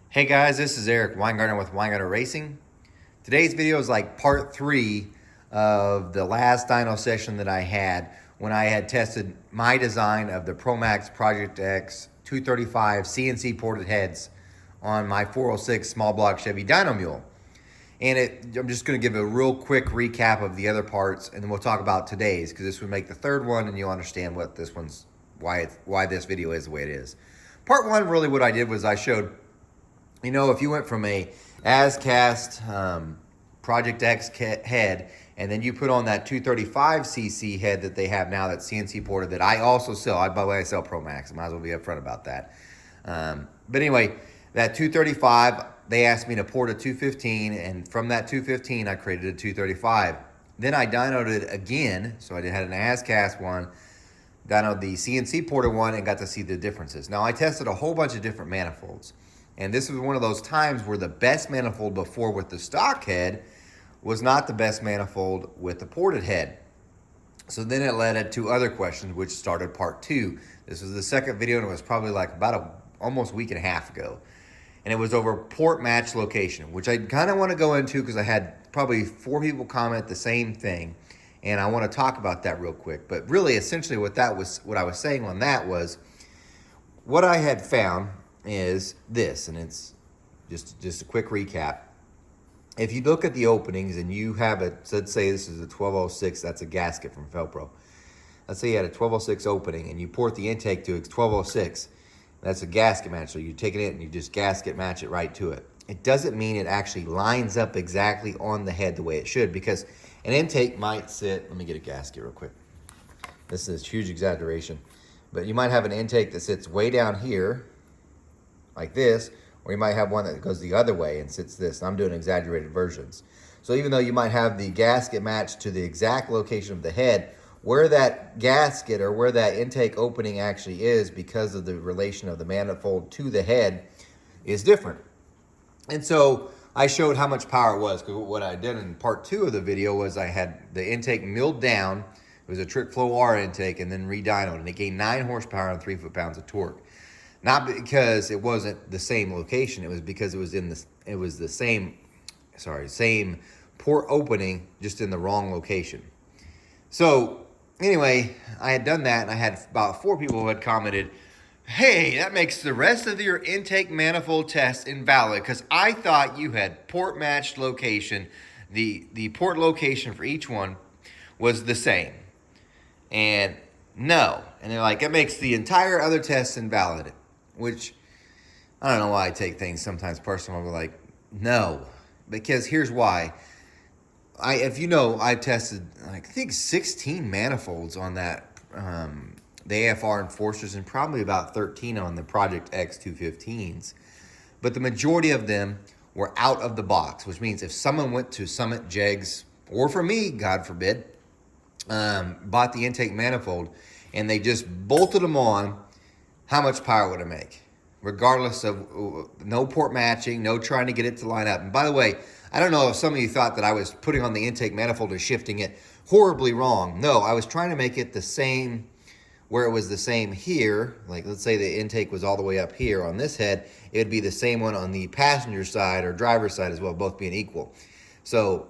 Hey guys, this is Eric Weingartner with Weingartner Racing. Today's video is like part 3 of the last dyno session that I had when I had tested my design of the ProMax Project X 235 CNC ported heads on my 406 small block Chevy Dyno Mule. And I'm just going to give a real quick recap of the other parts, and then we'll talk about today's, because this would make the third one, and you'll understand what this one's why this video is the way it is. Part 1, really what I did was I showed, you know, if you went from a as-cast Project X head, and then you put on that 235cc head that they have now, that CNC ported, that I also sell. By the way, I sell ProMax. I might as well be upfront about that. But anyway, that 235, they asked me to port a 215, and from that 215, I created a 235. Then I dynoed it again, so I had an as-cast one, dynoed the CNC ported one, and got to see the differences. Now, I tested a whole bunch of different manifolds, and this was one of those times where the best manifold before with the stock head was not the best manifold with the ported head. So then it led to other questions, which started part 2. This was the second video, and it was probably like about almost a week and a half ago. And it was over port match location, which I kind of want to go into because I had probably 4 people comment the same thing. And I want to talk about that real quick. But really, essentially what I was saying on that was, what I had found is this, and it's just a quick recap. If you look at the openings and you have it, let's say this is a 1206, that's a gasket from Felpro. Let's say you had a 1206 opening and you port the intake to a 1206. That's a gasket match, so you're taking it and you just gasket match it right to it. It doesn't mean it actually lines up exactly on the head the way it should, because an intake might sit, let me get a gasket real quick. This is huge exaggeration, but you might have an intake that sits way down here, like this, or you might have one that goes the other way and sits this. I'm doing exaggerated versions. So even though you might have the gasket matched to the exact location of the head, where that gasket or where that intake opening actually is, because of the relation of the manifold to the head, is different. And so I showed how much power it was, because what I did in part 2 of the video was I had the intake milled down. It was a Trick Flow R intake, and then re-dynoed, and it gained 9 horsepower and 3 foot-pounds of torque. Not because it wasn't the same location, it was because it was the same port opening, just in the wrong location. So anyway, I had done that, and I had about 4 people who had commented, hey, that makes the rest of your intake manifold test invalid, because I thought you had port matched location. The port location for each one was the same. And no. And they're like, it makes the entire other test invalid. Which, I don't know why I take things sometimes personal. I'm like, no. Because here's why. If you know, I've tested, I think, 16 manifolds on that, the AFR Enforcers, and probably about 13 on the Project X 215s. But the majority of them were out of the box, which means if someone went to Summit, Jegs, or for me, God forbid, bought the intake manifold, and they just bolted them on, how much power would it make? Regardless of no port matching, no trying to get it to line up. And by the way, I don't know if some of you thought that I was putting on the intake manifold and shifting it horribly wrong. No, I was trying to make it the same, where it was the same here. Like, let's say the intake was all the way up here on this head. It would be the same one on the passenger side or driver's side as well, both being equal. So,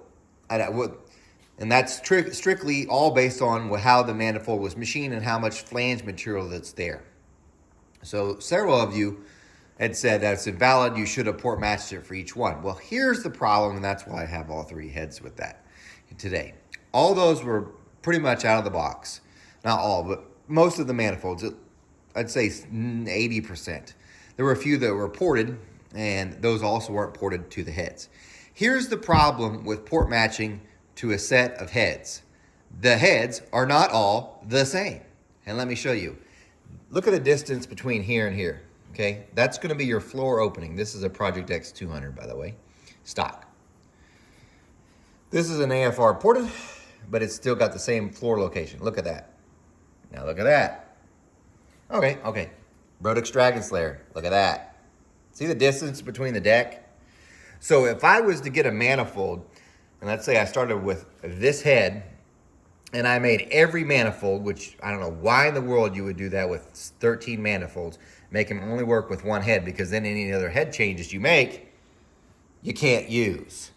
and that's strictly all based on how the manifold was machined and how much flange material that's there. So several of you had said that's invalid, you should have port matched it for each one. Well, here's the problem, and that's why I have all 3 heads with that today. All those were pretty much out of the box. Not all, but most of the manifolds, I'd say 80%. There were a few that were ported, and those also weren't ported to the heads. Here's the problem with port matching to a set of heads. The heads are not all the same. And let me show you. Look at the distance between here and here, okay? That's going to be your floor opening. This is a Project X 200, by the way, stock. This is an AFR ported, but it's still got the same floor location. Look at that. Now look at that. Okay. Brodix Dragon Slayer, look at that. See the distance between the deck? So if I was to get a manifold, and let's say I started with this head, And I made every manifold, which I don't know why in the world you would do that with 13 manifolds, make them only work with one head, because then any other head changes you make, you can't use.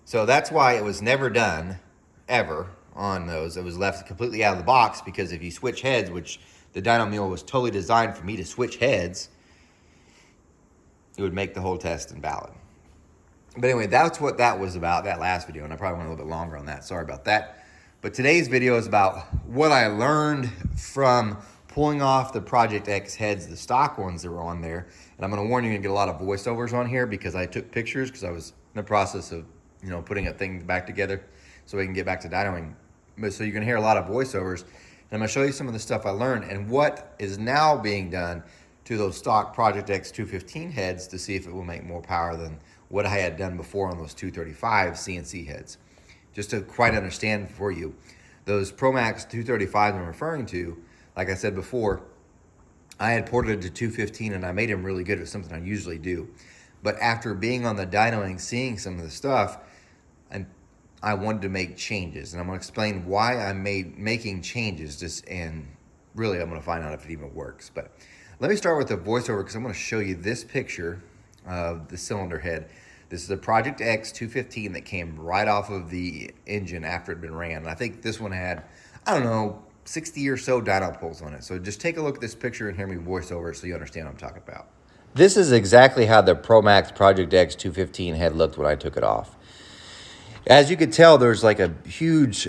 So that's why it was never done, ever, on those. It was left completely out of the box, because if you switch heads, which the dyno mule was totally designed for me to switch heads, it would make the whole test invalid. But anyway, that's what that was about, that last video, and I probably went a little bit longer on that. Sorry about that. But today's video is about what I learned from pulling off the Project X heads, the stock ones that were on there. And I'm going to warn you, you're going to get a lot of voiceovers on here, because I took pictures, because I was in the process of, putting a thing back together so we can get back to dynoing. So you're going to hear a lot of voiceovers. And I'm going to show you some of the stuff I learned and what is now being done to those stock Project X 215 heads to see if it will make more power than what I had done before on those 235 CNC heads. Just to quite understand for you, those ProMax 235s I'm referring to, like I said before, I had ported it to 215 and I made them really good. It was something I usually do. But after being on the dynoing, seeing some of the stuff, I wanted to make changes. And I'm going to explain why I'm making changes, and really I'm going to find out if it even works. But let me start with the voiceover, because I'm going to show you this picture of the cylinder head. This is a Project X 215 that came right off of the engine after it had been ran. And I think this one had, I don't know, 60 or so dyno pulls on it. So just take a look at this picture and hear me voice over so you understand what I'm talking about. This is exactly how the ProMax Project X 215 head looked when I took it off. As you could tell, there's like a huge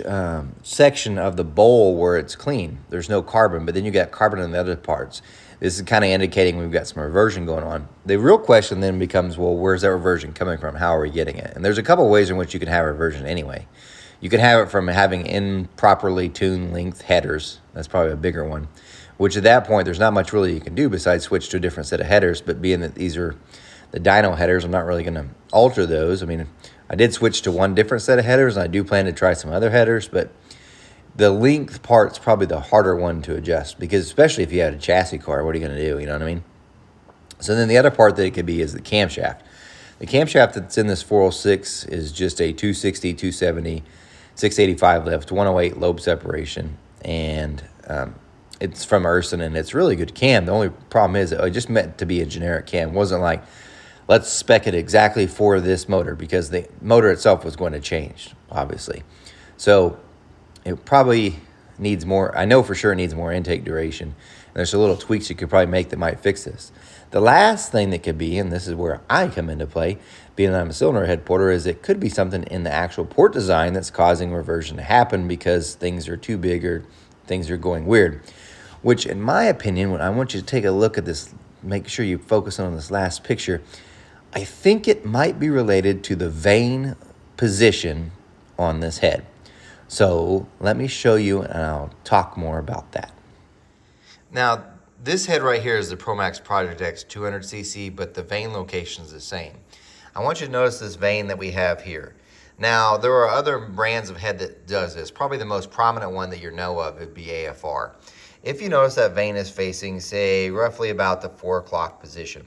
section of the bowl where it's clean. There's no carbon, but then you got carbon in the other parts. This is kind of indicating we've got some reversion going on. The real question then becomes, well, where's that reversion coming from? How are we getting it? And there's a couple ways in which you can have reversion anyway. You can have it from having improperly tuned length headers. That's probably a bigger one, which at that point, there's not much really you can do besides switch to a different set of headers. But being that these are the dyno headers, I'm not really going to alter those. I mean, I did switch to one different set of headers, and I do plan to try some other headers, but the length part's probably the harder one to adjust, because especially if you had a chassis car, what are you going to do? You know what I mean? So then the other part that it could be is the camshaft. The camshaft that's in this 406 is just a 260, 270, 685 lift, 108 lobe separation, and it's from Urson, and it's really good cam. The only problem is it just meant to be a generic cam. It wasn't like, let's spec it exactly for this motor, because the motor itself was going to change, obviously. So it probably needs more, I know for sure it needs more intake duration. And there's a little tweaks you could probably make that might fix this. The last thing that could be, and this is where I come into play, being that I'm a cylinder head porter, is it could be something in the actual port design that's causing reversion to happen because things are too big or things are going weird. Which, in my opinion, when I want you to take a look at this, make sure you focus on this last picture, I think it might be related to the vane position on this head. So let me show you, and I'll talk more about that. Now, this head right here is the ProMax Project X 200cc, but the vane location is the same. I want you to notice this vane that we have here. Now, there are other brands of head that does this. Probably the most prominent one that you know of would be AFR. If you notice that vane is facing, say, roughly about the 4 o'clock position.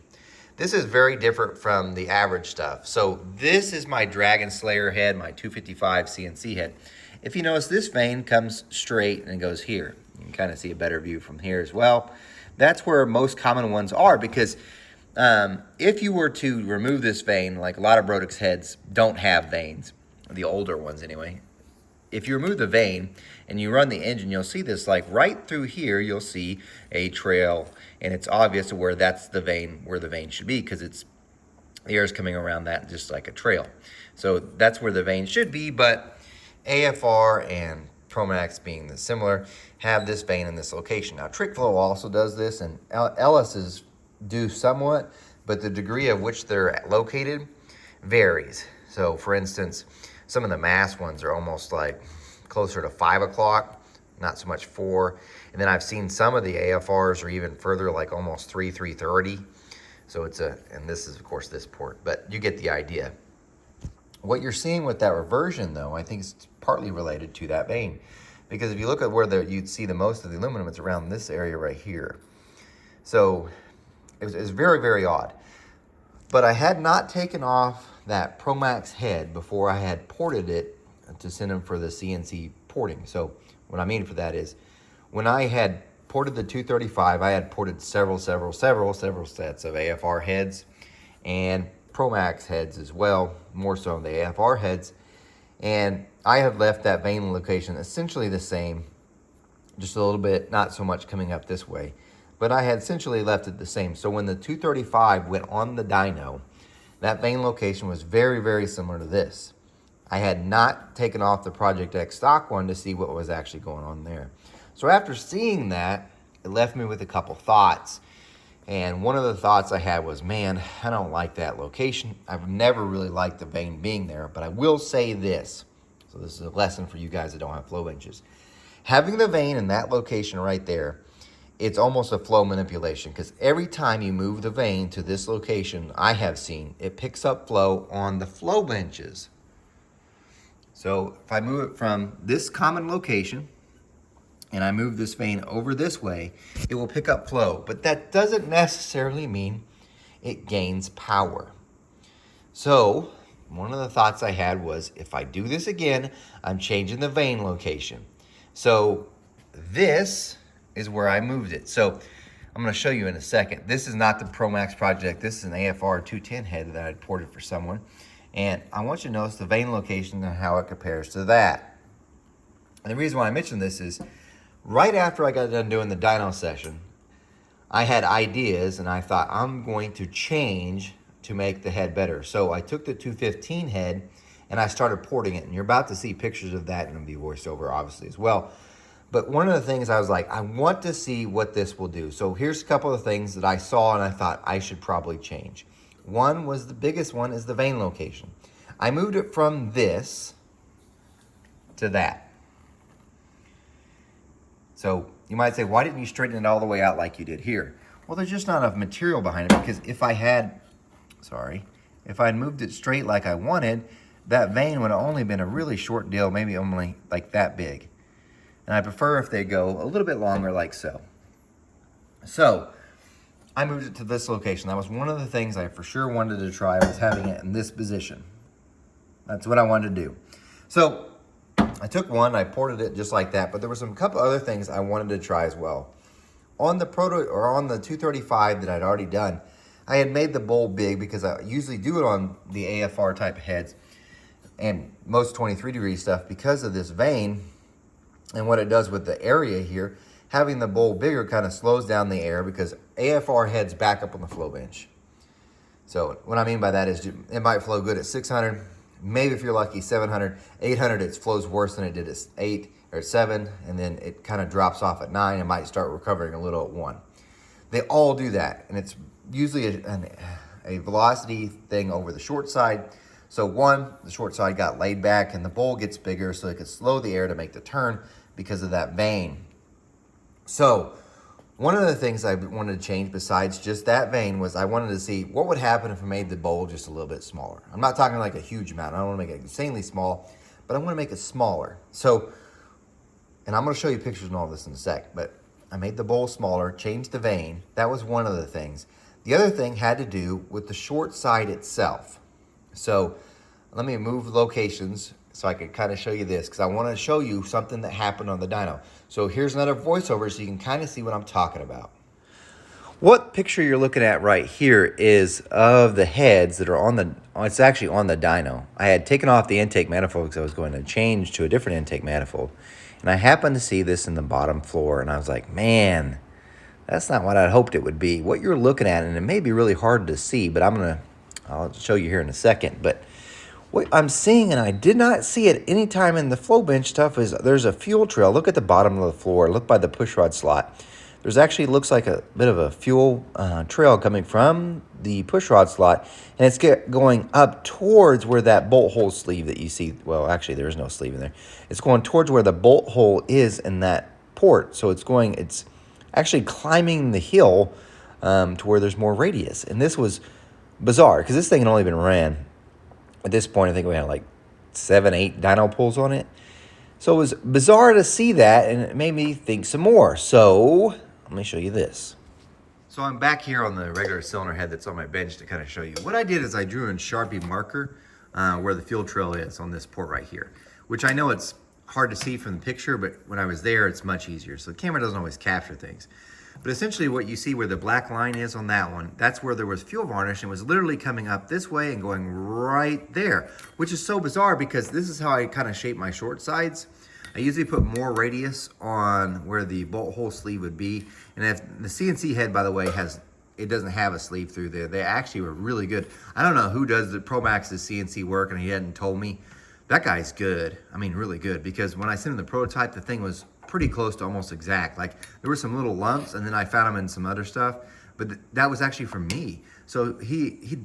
This is very different from the average stuff. So this is my Dragon Slayer head, my 255 CNC head. If you notice, this vane comes straight and goes here. You can kind of see a better view from here as well. That's where most common ones are, because if you were to remove this vane, like a lot of Brodix heads don't have vanes, the older ones anyway. If you remove the vane and you run the engine, you'll see this, like right through here, you'll see a trail, and it's obvious where that's the vane, where the vane should be, because the air is coming around that just like a trail. So that's where the vane should be, but AFR and ProMax, being the similar, have this vane in this location. Now, TrickFlow also does this, and Ellis's do somewhat, but the degree of which they're located varies. So, for instance, some of the mass ones are almost like closer to 5 o'clock, not so much 4. And then I've seen some of the AFRs are even further, like almost 3:30. So it's and this is, of course, this port, but you get the idea. What you're seeing with that reversion, though, I think is partly related to that vane. Because if you look at where you'd see the most of the aluminum, it's around this area right here. So it's very, very odd. But I had not taken off that ProMax head before I had ported it to send them for the CNC porting. So what I mean for that is, when I had ported the 235, I had ported several sets of AFR heads and Promax heads as well, more so on the AFR heads. And I had left that vane location essentially the same, just a little bit, not so much coming up this way, but I had essentially left it the same. So when the 235 went on the dyno, that vane location was very, very similar to this. I had not taken off the Project X stock one to see what was actually going on there. So after seeing that, it left me with a couple thoughts. And one of the thoughts I had was, man, I don't like that location. I've never really liked the vane being there, but I will say this. So this is a lesson for you guys that don't have flow benches. Having the vane in that location right there, it's almost a flow manipulation, because every time you move the vane to this location, I have seen, it picks up flow on the flow benches. So if I move it from this common location and I move this vane over this way, it will pick up flow, but that doesn't necessarily mean it gains power. So one of the thoughts I had was, if I do this again, I'm changing the vane location. So this is where I moved it. So I'm going to show you in a second. This is not the Promax project. This is an AFR 210 head that I had ported for someone. And I want you to notice the vane location and how it compares to that. And the reason why I mentioned this is, right after I got done doing the dyno session, I had ideas and I thought, I'm going to change to make the head better. So I took the 215 head and I started porting it. And you're about to see pictures of that, and it'll be voiced over obviously as well. But one of the things I was like, I want to see what this will do. So here's a couple of things that I saw and I thought I should probably change. One was, the biggest one is the vane location. I moved it from this to that. So you might say, why didn't you straighten it all the way out like you did here? Well, there's just not enough material behind it, because if I had moved it straight like I wanted, that vane would have only been a really short deal, maybe only like that big. And I prefer if they go a little bit longer like so. So I moved it to this location. That was one of the things I for sure wanted to try, was having it in this position. That's what I wanted to do. So I took one, I ported it just like that, but there were some couple other things I wanted to try as well. On the on the 235 that I'd already done, I had made the bowl big because I usually do it on the AFR type heads and most 23 degree stuff because of this vane and what it does with the area here. Having the bowl bigger kind of slows down the air, because AFR heads back up on the flow bench. So what I mean by that is, it might flow good at 600, maybe if you're lucky 700, 800 it flows worse than it did at 8 or 7, and then it kind of drops off at 9 and might start recovering a little at 1. They all do that, and it's usually a velocity thing over the short side. So the short side got laid back and the bowl gets bigger so it could slow the air to make the turn because of that vane. So one of the things I wanted to change besides just that vane was, I wanted to see what would happen if I made the bowl just a little bit smaller. I'm not talking like a huge amount. I don't want to make it insanely small, but I want to make it smaller. So, and I'm going to show you pictures and all this in a sec, but I made the bowl smaller, changed the vane. That was one of the things. The other thing had to do with the short side itself. So let me move locations so I can kind of show you this, because I want to show you something that happened on the dyno. So here's another voiceover so you can kind of see what I'm talking about. What picture you're looking at right here is of the heads that are on the, it's actually on the dyno. I had taken off the intake manifold because I was going to change to a different intake manifold. And I happened to see this in the bottom floor, and I was like, man, that's not what I'd hoped it would be. What you're looking at, and it may be really hard to see, but I'll show you here in a second. But what I'm seeing, and I did not see it any time in the flow bench stuff, is there's a fuel trail. Look at the bottom of the floor. Look by the pushrod slot. There's actually looks like a bit of a fuel trail coming from the pushrod slot, and it's going up towards where that bolt hole sleeve that you see. Well, actually, there is no sleeve in there. It's going towards where the bolt hole is in that port. So it's actually climbing the hill to where there's more radius. And this was bizarre, because this thing had only been ran. At this point, I think we had like 7, 8 dyno pulls on it. So it was bizarre to see that, and it made me think some more. So let me show you this. So I'm back here on the regular cylinder head that's on my bench to kind of show you. What I did is I drew in Sharpie marker where the fuel trail is on this port right here, which I know it's hard to see from the picture, but when I was there, it's much easier. So the camera doesn't always capture things. But essentially what you see where the black line is on that one, that's where there was fuel varnish and was literally coming up this way and going right there, which is so bizarre because this is how I kind of shape my short sides. I usually put more radius on where the bolt hole sleeve would be. And if the CNC head, by the way, it doesn't have a sleeve through there. They actually were really good. I don't know who does the ProMax's CNC work, and he hadn't told me. That guy's good. I mean, really good, because when I sent him the prototype, the thing was pretty close to almost exact. Like, there were some little lumps, and then I found them in some other stuff, but that was actually from me. So it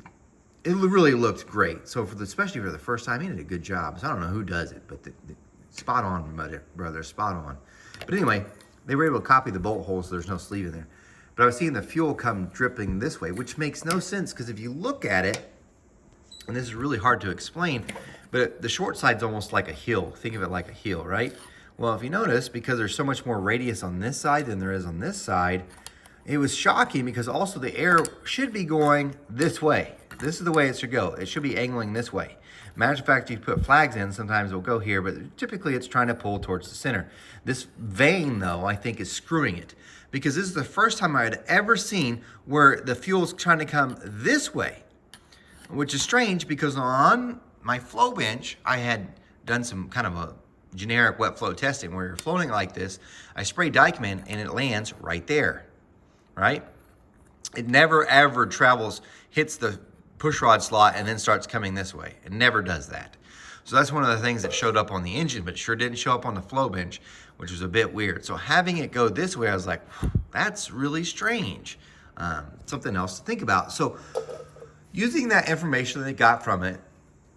really looked great. So especially for the first time, he did a good job. So I don't know who does it, but spot on, brother, spot on. But anyway, they were able to copy the bolt holes, so there's no sleeve in there. But I was seeing the fuel come dripping this way, which makes no sense, because if you look at it, and this is really hard to explain, but the short side's almost like a hill. Think of it like a hill, right? Well, if you notice, because there's so much more radius on this side than there is on this side, it was shocking because also the air should be going this way. This is the way it should go. It should be angling this way. Matter of fact, you put flags in, sometimes it'll go here, but typically it's trying to pull towards the center. This vane, though, I think is screwing it, because this is the first time I had ever seen where the fuel's trying to come this way, which is strange because on my flow bench, I had done some kind of a generic wet flow testing where you're floating like this. I spray Dykeman and it lands right there, right? It never ever travels, hits the push rod slot and then starts coming this way. It never does that. So that's one of the things that showed up on the engine, but it sure didn't show up on the flow bench, which was a bit weird. So having it go this way, I was like, that's really strange. Something else to think about. So using that information that I got from it,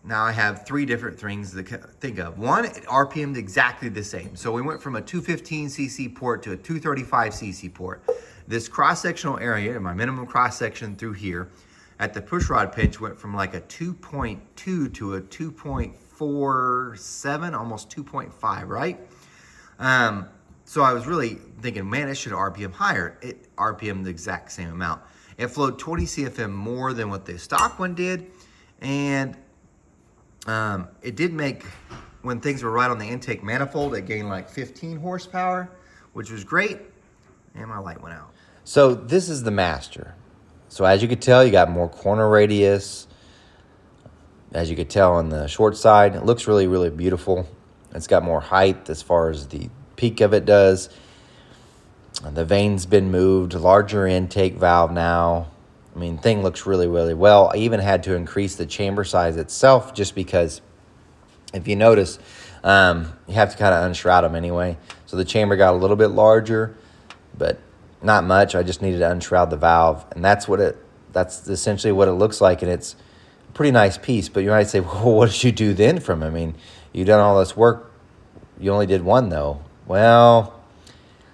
now I have three different things to think of. One, it RPM'd exactly the same. So we went from a 215cc port to a 235cc port. This cross-sectional area, my minimum cross-section through here, at the push rod pinch went from like a 2.2 to a 2.47, almost 2.5, right? So I was really thinking, man, it should RPM higher. It RPM'd the exact same amount. It flowed 20 CFM more than what the stock one did, and it did make, when things were right on the intake manifold, it gained like 15 horsepower, which was great, and my light went out. So this is the master. So as you could tell, you got more corner radius. As you could tell on the short side, it looks really, really beautiful. It's got more height as far as the peak of it does. The vane's been moved, larger intake valve now. I mean, thing looks really, really well. I even had to increase the chamber size itself just because, if you notice, you have to kind of unshroud them anyway. So the chamber got a little bit larger, but not much. I just needed to unshroud the valve, and that's essentially what it looks like, and it's a pretty nice piece. But you might say, well, what did you do then from it? I mean, you've done all this work. You only did one, though. Well,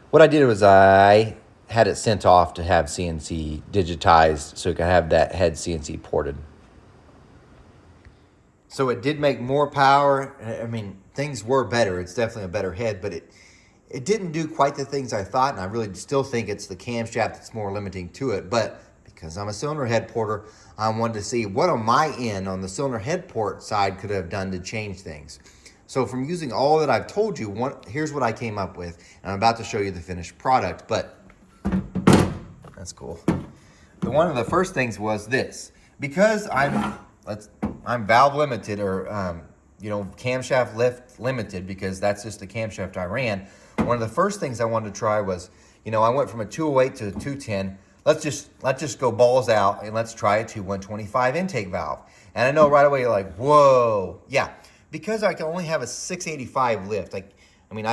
what I did was I had it sent off to have CNC digitized so it can have that head CNC ported. So it did make more power. I mean, things were better. It's definitely a better head, but it didn't do quite the things I thought, and I really still think it's the camshaft that's more limiting to it. But because I'm a cylinder head porter, I wanted to see what on my end, on the cylinder head port side, could have done to change things. So from using all that I've told you, here's what I came up with, and I'm about to show you the finished product, but that's cool. One of the first things was this. Because I'm valve limited, or camshaft lift limited, because that's just the camshaft I ran. One of the first things I wanted to try was, I went from a 208 to a 210. Let's just go balls out and let's try a 125 intake valve. And I know right away you're like, whoa, yeah, because I can only have a 685 lift. I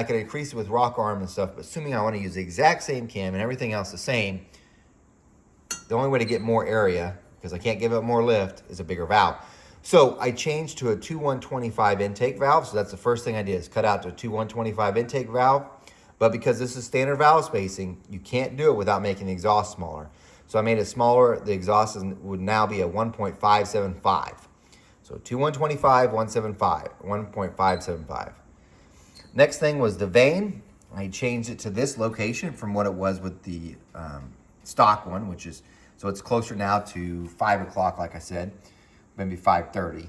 could increase it with rock arm and stuff, but assuming I want to use the exact same cam and everything else the same, the only way to get more area, because I can't give up more lift, is a bigger valve. So I changed to a 125 intake valve. So that's the first thing I did, is cut out to a 125 intake valve. But because this is standard valve spacing, you can't do it without making the exhaust smaller. So I made it smaller. The exhaust would now be a 1.575. So 125, 1.575. Next thing was the vane. I changed it to this location from what it was with the stock one, which is, so it's closer now to 5 o'clock, like I said, maybe 5:30.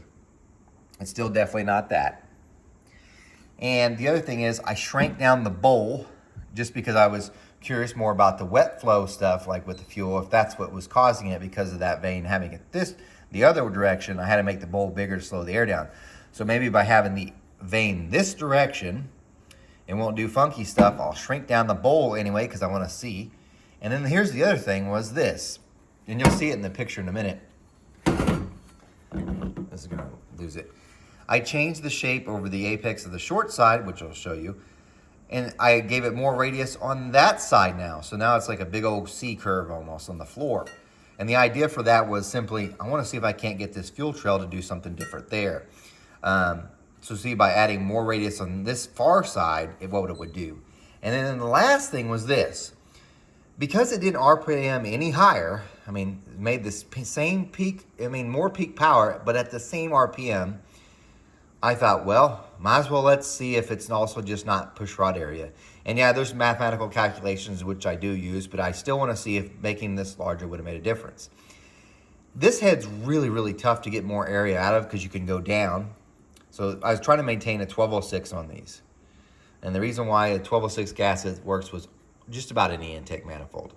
It's still definitely not that. And the other thing is I shrank down the bowl just because I was curious more about the wet flow stuff, like with the fuel, if that's what was causing it because of that vein having it the other direction. I had to make the bowl bigger to slow the air down. So maybe by having the vein this direction, it won't do funky stuff. I'll shrink down the bowl anyway because I want to see. And then here's the other thing was this, and you'll see it in the picture in a minute. This is gonna lose it. I changed the shape over the apex of the short side, which I'll show you, and I gave it more radius on that side now. So now it's like a big old C curve almost on the floor. And the idea for that was simply, I want to see if I can't get this fuel trail to do something different there. So see, by adding more radius on this far side, what it would do. And then the last thing was this. Because it didn't RPM any higher, I mean, it made this same peak, I mean, more peak power, but at the same RPM, I thought, well, might as well let's see if it's also just not push rod area. And yeah, there's mathematical calculations which I do use, but I still want to see if making this larger would have made a difference. This head's really, really tough to get more area out of because you can go down. So I was trying to maintain a 1206 on these. And the reason why a 1206 gas works was just about any intake manifold.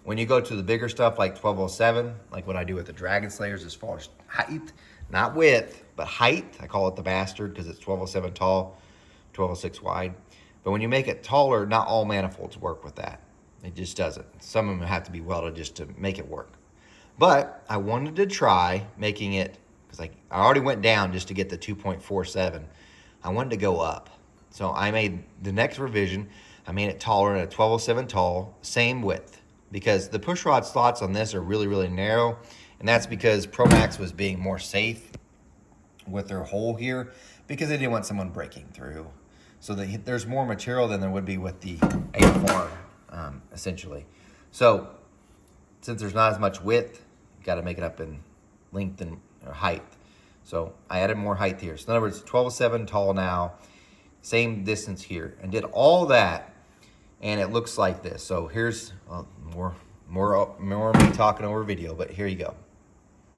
When you go to the bigger stuff like 1207, like what I do with the Dragon Slayers as far as height, not width, but height, I call it the bastard because it's 1207 tall, 1206 wide. But when you make it taller, not all manifolds work with that. It just doesn't. Some of them have to be welded just to make it work. But I wanted to try making it, because I already went down just to get the 2.47. I wanted to go up. So I made the next revision. I made it taller at a 1207 tall, same width. Because the push rod slots on this are really, really narrow. And that's because Promax was being more safe with their hole here because they didn't want someone breaking through. So there's more material than there would be with the A4, essentially. So since there's not as much width, you got to make it up in length and or height. So I added more height here. So in other words, 1207 tall now, same distance here, and did all that, and it looks like this. So here's more me talking over video, but here you go.